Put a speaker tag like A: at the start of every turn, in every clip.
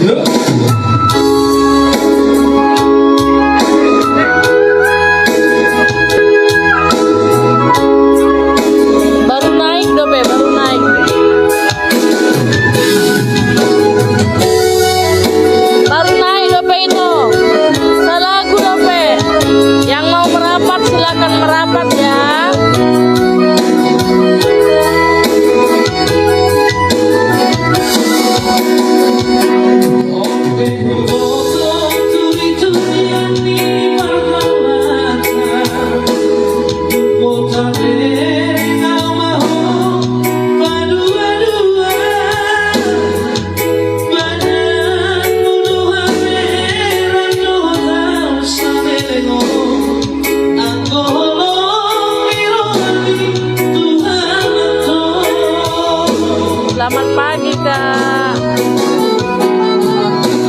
A: Baru naik Dope, baru naik. Baru naik Dope itu. Salagu Dope. Yang mau merapat silakan merapat ya. Selamat pagi Kak.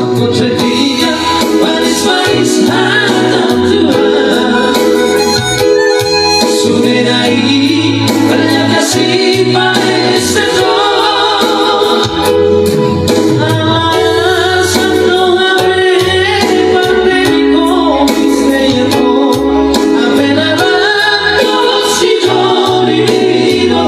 B: Aku sedia manis-manis hantam tua. Sudah ternyata si manis itu. Alasan doa pandemico misterioso. Appena vanno si giorno.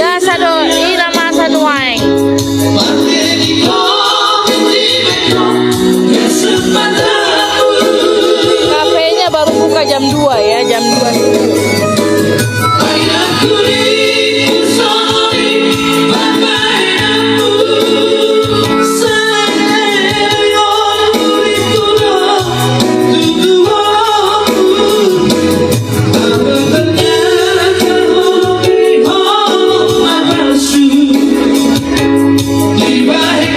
A: Ya sado irama saduaing. Kafenya baru buka jam 2 ya, jam 2 subuh.
B: Bye.